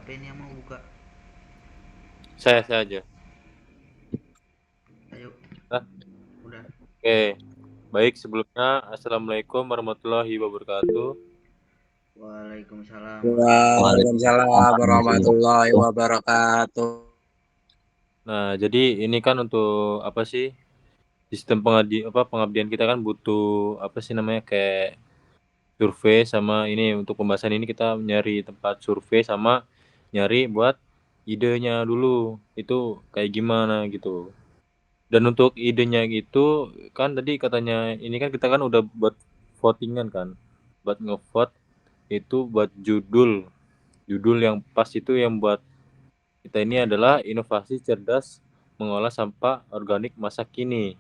Siapa ini yang mau buka? Saya aja. Ayo, Nah, udah. oke. Baik, sebelumnya Assalamualaikum warahmatullahi wabarakatuh. Waalaikumsalam warahmatullahi Waalaikumsalam wabarakatuh. warahmatullahi wabarakatuh. Nah, jadi ini kan untuk apa sih? Sistem pengabdian kita kan butuh apa sih namanya kayak survei sama ini untuk pembahasan ini kita nyari tempat survei sama nyari buat idenya dulu. Itu kayak gimana gitu. Dan untuk idenya itu kan tadi katanya ini kan kita kan udah buat votingan kan. Buat ngevote itu buat judul. Judul yang pas itu yang buat kita ini adalah inovasi cerdas mengolah sampah organik masa kini.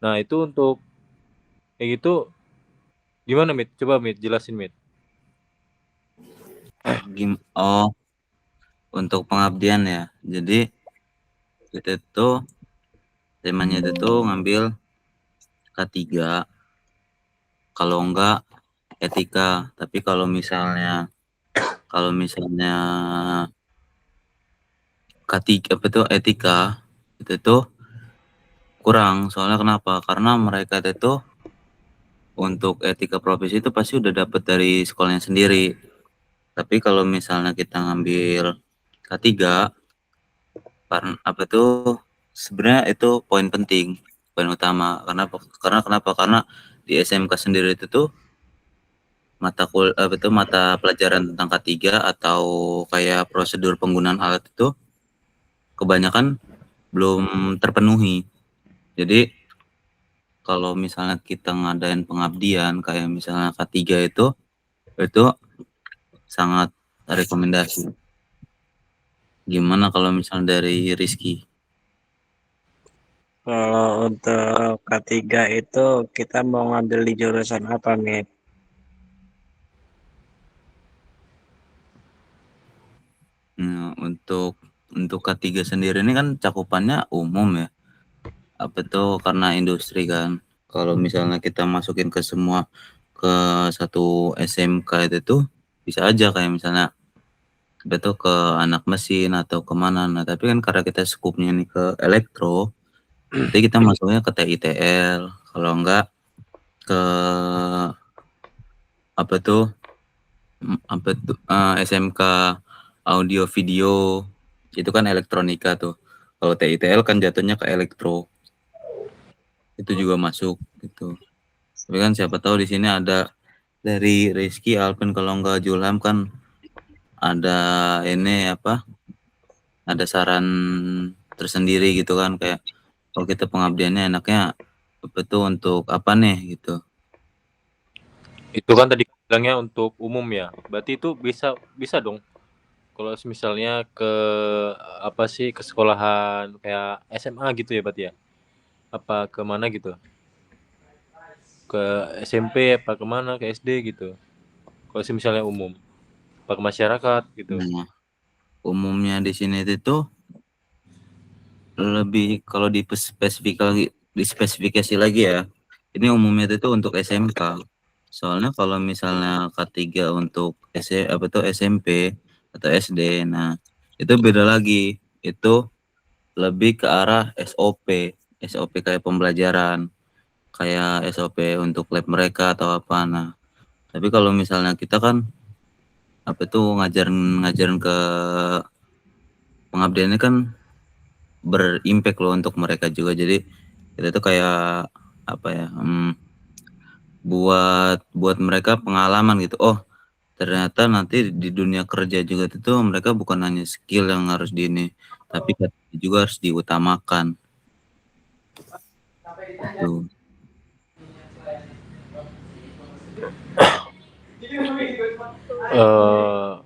Nah, itu untuk kayak gitu gimana, Mit? Coba, Mit, jelasin, Mit. Oh, untuk pengabdian ya. Jadi kita tuh temanya itu tuh ngambil K3, kalau enggak etika. Tapi kalau misalnya K3 apa tuh etika itu tuh kurang. Soalnya kenapa? Karena mereka itu untuk etika profesi itu pasti udah dapet dari sekolahnya sendiri. Tapi kalau misalnya kita ngambil K3, karena apa tuh sebenarnya itu poin penting, poin utama. Kenapa? Karena di SMK sendiri itu tuh mata pelajaran tentang K3 atau kayak prosedur penggunaan alat itu kebanyakan belum terpenuhi. Jadi kalau misalnya kita ngadain pengabdian kayak misalnya K3 itu sangat rekomendasi. Gimana kalau misalnya dari Rizky? Kalau untuk K3 itu kita mau ngambil di jurusan apa, Mit? Nah, untuk K3 sendiri ini kan cakupannya umum ya. Apa tuh karena industri kan. Kalau misalnya kita masukin ke satu SMK itu tuh bisa aja kayak misalnya betul ke anak mesin atau kemana. Nah, tapi kan karena kita skupnya nih ke elektro, jadi kita masuknya ke TITL. Kalau enggak ke apa tuh SMK audio video, itu kan elektronika tuh. Kalau TITL kan jatuhnya ke elektro, itu juga masuk gitu. Tapi kan siapa tahu di sini ada dari Rizky, Alvin, kalau enggak Julham kan ada ini apa? Ada saran tersendiri gitu kan, kayak kalau kita pengabdiannya enaknya apa tuh untuk apa nih gitu. Itu kan tadi bilangnya untuk umum ya. Berarti itu bisa bisa dong kalau misalnya ke apa sih ke sekolahan kayak SMA gitu ya berarti ya? Apa ke mana gitu? Ke SMP apa ke mana? Ke SD gitu. Kalau misalnya umum, apa ke masyarakat gitu. Nah, umumnya di sini itu lebih kalau dispesifikasi lagi ya. Ini umumnya itu untuk SMK. Soalnya kalau misalnya K3 untuk SMP atau SD, nah itu beda lagi. Itu lebih ke arah SOP kayak pembelajaran, kayak SOP untuk lab mereka atau apa. Nah, tapi kalau misalnya kita kan apa tuh ngajarin ke pengabdiannya kan berimpact loh untuk mereka juga. Jadi kita tuh kayak apa ya? Buat mereka pengalaman gitu. Oh, ternyata nanti di dunia kerja juga itu mereka bukan hanya skill yang harus tapi juga harus diutamakan. Tuh.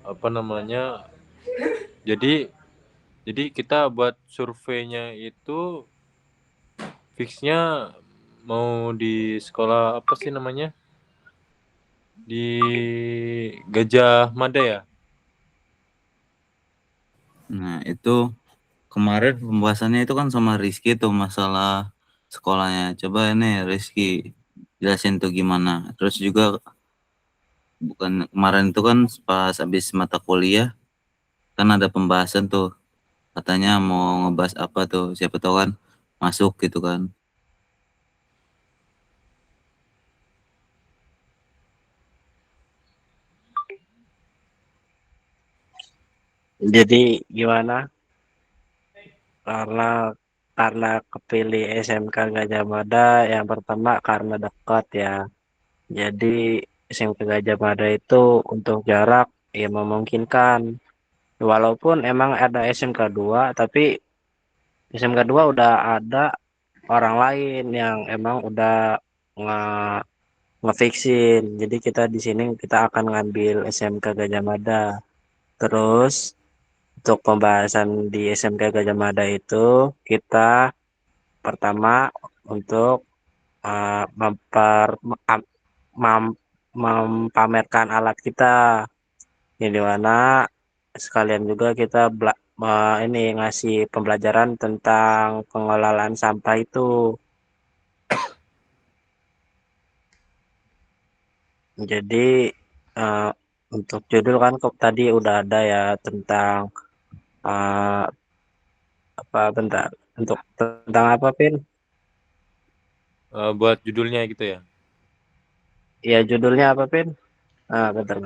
Apa namanya? Jadi kita buat surveinya itu fixnya mau di sekolah apa sih namanya? Di Gajah Mada ya? Nah, itu kemarin pembahasannya itu kan sama Rizky tuh masalah sekolahnya. Coba ini Rizky jelasin tuh gimana. Terus juga bukan kemarin itu kan pas habis mata kuliah kan ada pembahasan tuh. Katanya mau ngebahas apa tuh, siapa tahu kan masuk gitu kan. Jadi gimana? Karena kepilih SMK Gajah Mada yang pertama karena dekat ya. Jadi SMK Gajah Mada itu untuk jarak ya memungkinkan. Walaupun emang ada SMK 2, tapi SMK 2 udah ada orang lain yang emang udah nge ngefixin. Jadi kita di sini kita akan ngambil SMK Gajah Mada. Terus untuk pembahasan di SMK Gajah Mada itu kita pertama untuk mempamerkan alat kita, yang dimana sekalian juga kita ini ngasih pembelajaran tentang pengelolaan sampah itu. Jadi eh, untuk judul kan tadi udah ada ya tentang eh, apa bentar, untuk tentang apa Pin? Buat judulnya gitu ya. Ya judulnya apa Pin? Bentar.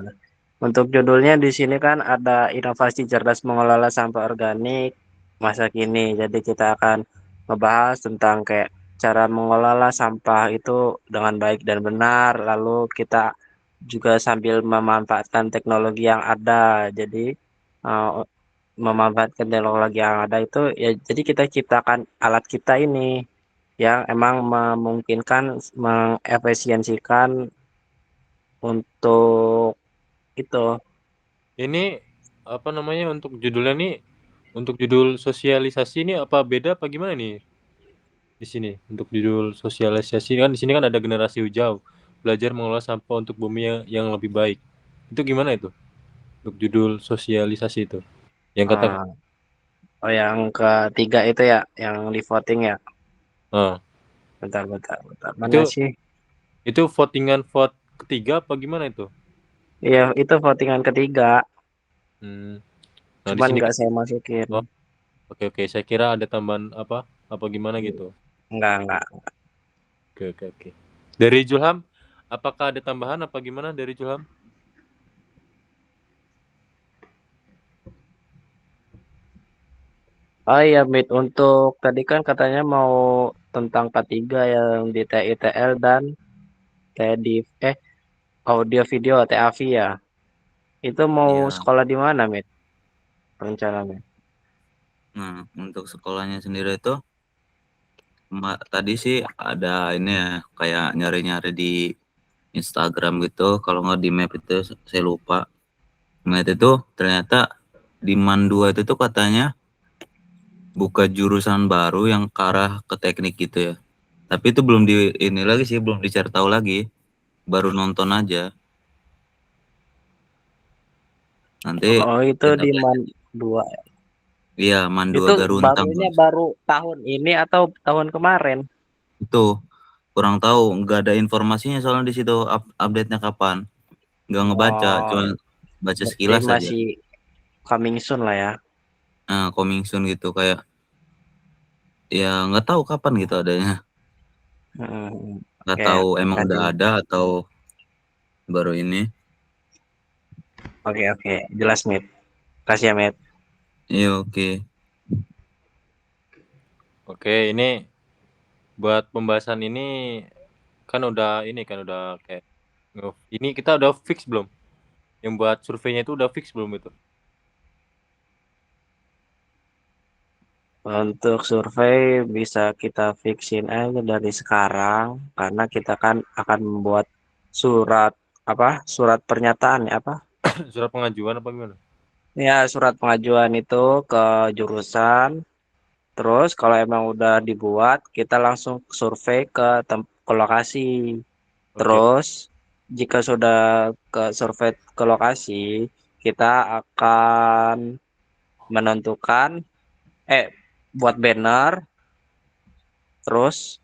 Untuk judulnya di sini kan ada inovasi cerdas mengelola sampah organik masa kini. Jadi kita akan ngebahas tentang kayak cara mengelola sampah itu dengan baik dan benar. Lalu kita juga sambil memanfaatkan teknologi yang ada. Jadi eh, memanfaatkan teknologi yang ada itu ya. Jadi kita ciptakan alat kita ini yang emang memungkinkan mengefisiensikan untuk itu. Ini apa namanya untuk judulnya nih? Untuk judul sosialisasi ini apa beda apa gimana nih di sini? Untuk judul sosialisasi kan di sini kan ada generasi hijau, belajar mengelola sampah untuk bumi yang lebih baik. Itu gimana itu? Untuk judul sosialisasi itu. Yang kata Ah, oh yang ketiga itu ya, yang di voting ya. ah, Bentar. Mana itu sih? itu votingan vote ketiga apa gimana itu? Iya, itu votingan ketiga. Hmm. Nah, di Cuman sini nggak kan saya masukin. oh, oke. Saya kira ada tambahan apa gimana gitu. Enggak. Oke. Dari Julham, apakah ada tambahan apa gimana dari Julham? Oh iya, Mit. Untuk tadi kan katanya mau tentang K3 yang di TITL dan TEDIV, audio video TAV ya. Itu mau Iya. sekolah di mana, Mit? Rencananya. Nah, untuk sekolahnya sendiri itu tadi sih ada ini ya, kayak nyari-nyari di Instagram gitu. Kalau nggak di map itu saya lupa. Nah itu ternyata di MAN 2 itu tuh katanya buka jurusan baru yang ke arah ke teknik gitu ya. Tapi itu belum di ini lagi sih, belum dicari tahu lagi. Baru nonton aja. Nanti Oh, itu tindak di lanjut. MAN 2. Iya, MAN 2 Itu Garuntang barunya Bos. baru tahun ini atau tahun kemarin? Itu kurang tahu, nggak ada informasinya soalnya di situ update-nya kapan. Nggak ngebaca, Oh, cuma baca berarti sekilas aja. masih coming soon lah ya. Nah, coming soon gitu kayak ya nggak tahu kapan gitu adanya. Nggak Oke, tahu emang udah kasih. ada atau baru ini. Oke. Jelas, Mit. Kasih ya, Mit. Iya oke. Oke, ini buat pembahasan ini kan udah kayak ini kita udah fix belum? Yang buat surveinya itu udah fix belum itu? Untuk survei bisa kita fixin aja dari sekarang karena kita kan akan membuat surat surat pernyataan ya apa? Surat pengajuan apa gimana? Ya, surat pengajuan itu ke jurusan. Terus kalau emang udah dibuat, kita langsung survei ke lokasi. Oke. Terus jika sudah ke survei ke lokasi, kita akan menentukan buat banner. Terus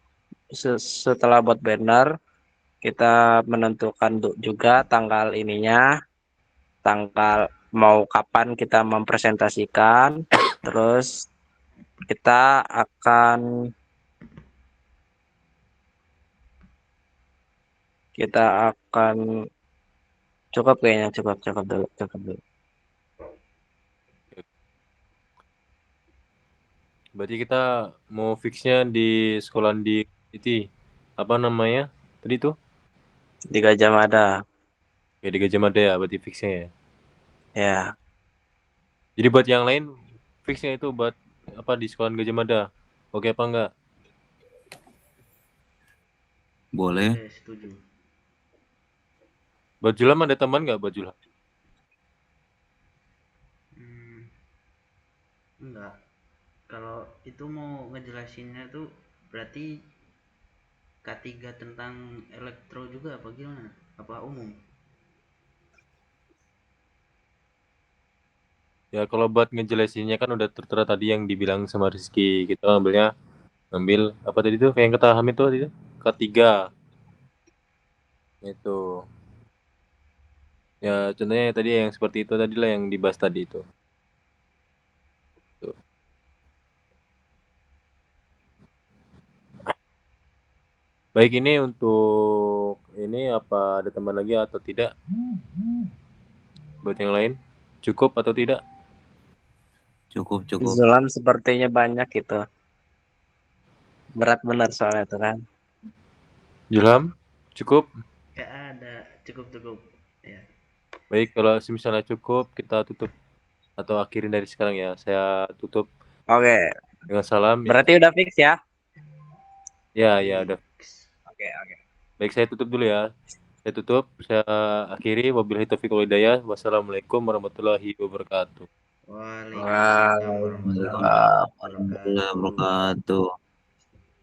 setelah buat banner, kita menentukan juga tanggal ininya, tanggal mau kapan kita mempresentasikan, terus kita akan cukup kayaknya, cukup dulu. Berarti kita mau fixnya di sekolah di itu apa namanya tadi tuh? Di Gajah Mada. Ya di Gajah Mada ya, berarti fixnya ya. Ya, Jadi buat yang lain fixnya itu buat apa di sekolah Gajah Mada. Oke apa enggak? Boleh. Oke, setuju. Buat Julham ada teman nggak buat Julham? Enggak. Kalau itu mau ngejelasinnya tuh berarti K3 tentang elektro juga apa gimana? Apa umum? Ya kalau buat ngejelasinnya kan udah tertera tadi yang dibilang sama Rizky. Kita ngambil apa tadi tuh kayak yang kata Hamid tuh tadi tuh K3. Itu. Ya contohnya tadi yang seperti itu tadi lah yang dibahas tadi itu. Tuh. Baik ini untuk ini apa ada teman lagi atau tidak? Buat yang lain cukup atau tidak? Cukup. Zulam sepertinya banyak gitu. Berat benar soalnya itu kan. Julham cukup? Gak ada, cukup. Ya. Baik kalau misalnya cukup kita tutup atau akhirin dari sekarang ya. Saya tutup Oke, dengan salam. berarti udah fix ya? Ya udah. Oke. Baik saya tutup dulu ya. Saya tutup, saya akhiri. Wabillahi taufiq wal hidayah. Wassalamualaikum warahmatullahi wabarakatuh. Waalaikumsalam warahmatullahi wabarakatuh. Wabarakatuh.